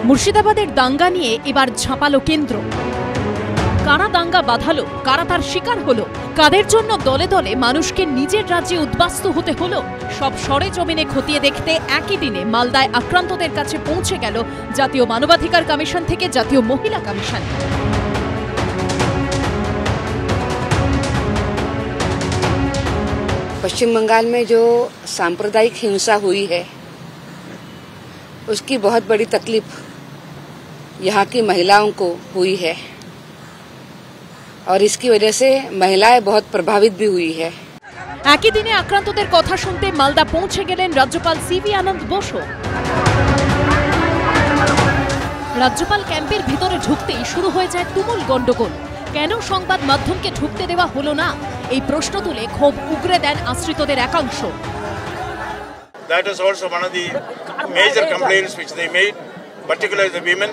মুর্শিদাবাদের দাঙ্গা নিয়ে এবার ঝাঁপালো কেন্দ্র। কারা দাঙ্গা বাঁধালো, কারা তার শিকার হলো, কাদের জন্য দলে দলে মানুষকে নিজের রাজ্যে উদ্বাস্তু হতে হলো, সব সরেজমিনে খতিয়ে দেখতে একই দিনে মালদায় আক্রান্তদের কাছে পৌঁছে গেল জাতীয় মানবাধিকার কমিশন থেকে জাতীয় মহিলা কমিশন। पश्चिम बंगाल में जो सांप्रदायिक हिंसा हुई है उसकी बहुत बड़ी तकलीफ यहाँ की महिलाओं को हुई है और इसकी वजह से महिलाएं बहुत प्रभावित भी हुई है। একই দিনে আক্রান্তদের কথা শুনতে মালদা পৌঁছে গেলেন রাজ্যপাল সিভি আনন্দ বসু। রাজ্যপাল ক্যাম্পের ভিতরে ঢুকতেই শুরু হয়ে যায় তুমুল গন্ডগোল। কেন সংবাদ মাধ্যমকে ঢুকতে দেওয়া হলো না, এই প্রশ্ন তুলে ক্ষোভ উগরে দেন আশ্রিতদের একাংশ। That is also one of the major complaints which they made, particularly the women.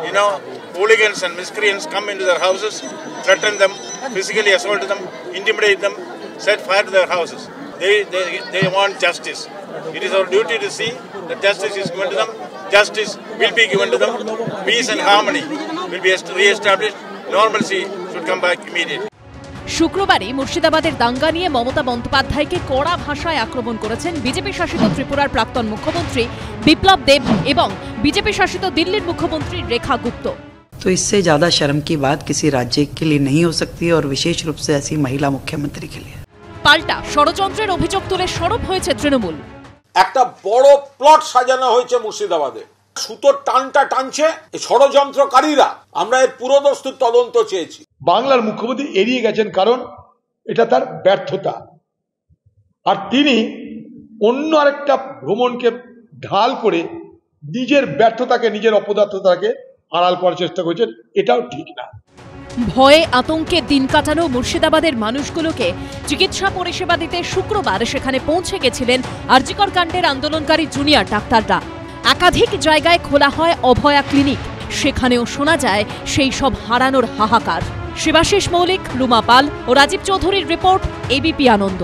You know, hooligans and miscreants come into their houses, threaten them, physically assault them, intimidate them, set fire to their houses. They want justice. It is our duty to see that justice is given to them. Justice will be given to them. Peace and harmony will be re-established. Normalcy should come back immediately. শুক্রবারই মুর্শিদাবাদের দাঙ্গা নিয়ে মমতা বন্দ্যোপাধ্যায়কে কড়া ভাষায় আক্রমণ করেছেন BJP শাসিত ত্রিপুরার প্রাক্তন মুখ্যমন্ত্রী বিপ্লব দেব এবং বিজেপি শাসিত দিল্লির মুখ্যমন্ত্রী রেখা গুপ্ত। तो इससे ज्यादा शर्म की बात किसी राज्य के लिए नहीं हो सकती और विशेष रूप से ऐसी महिला मुख्यमंत्री के लिए। পাল্টা ষড়যন্ত্রের অভিযোগ তুলে সরব হয়েছে তৃণমূল। একটা বড় প্লট সাজানো হয়েছে মুর্শিদাবাদে, সুতোর টানটা টানছে ষড়যন্ত্রকারীরা। আমরা এর পুরোদস্তুর তদন্ত চেয়েছি। বাংলার মুখ্যমন্ত্রী এড়িয়ে গেছেন কারণ এটা তার ব্যর্থতা, আর তিনি অন্য আরেকটা ভ্রমণকে ঢাল করে নিজের ব্যর্থতাকে, নিজের অপদার্থতাকে আড়াল করার চেষ্টা করেছেন। এটাও ঠিক না। ভয়ে আতঙ্কে দিন কাটানো মুর্শিদাবাদের মানুষগুলোকে চিকিৎসা পরিষেবা দিতে শুক্রবার সেখানে পৌঁছে গেছিলেন আরজিকর কাণ্ডের আন্দোলনকারী জুনিয়র ডাক্তাররা। একাধিক জায়গায় খোলা হয় অভয়া ক্লিনিক, সেখানেও শোনা যায় সেই সব হারানোর হাহাকার। শিবাশিস মৌলিক, রুমা পাল ও রাজীব চৌধুরীর রিপোর্ট, এবিপি আনন্দ।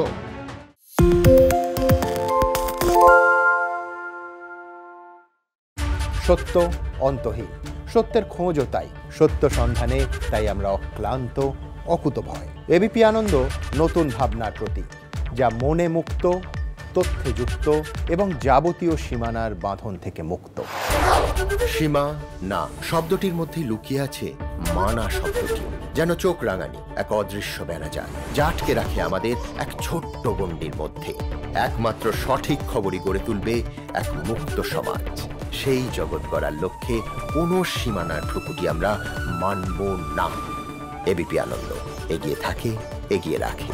সত্য অন্তহীন, সত্যের খোঁজও তাই, সত্য সন্ধানে তাই আমরা অক্লান্ত, অকুতভয়। এবিপি আনন্দ নতুন ভাবনার প্রতীক, যা মনে মুক্ত, তথ্যে যুক্ত এবং যাবতীয় সীমানার বাঁধন থেকে মুক্ত। সীমা না শব্দটির মধ্যে লুকিয়ে আছে মানা শব্দটি, যেন চোখ রাঙানি এক অদৃশ্য বেড়াজাল, যা আটকে রাখে আমাদের এক ছোট্ট গণ্ডির মধ্যে। একমাত্র সঠিক খবরই গড়ে তুলবে এক মুক্ত সমাজ। সেই জগৎ গড়ার লক্ষ্যে কোনো সীমানার ঠুকুটি আমরা মানব না। এবিপি আনন্দ এগিয়ে থাকে, এগিয়ে রাখে।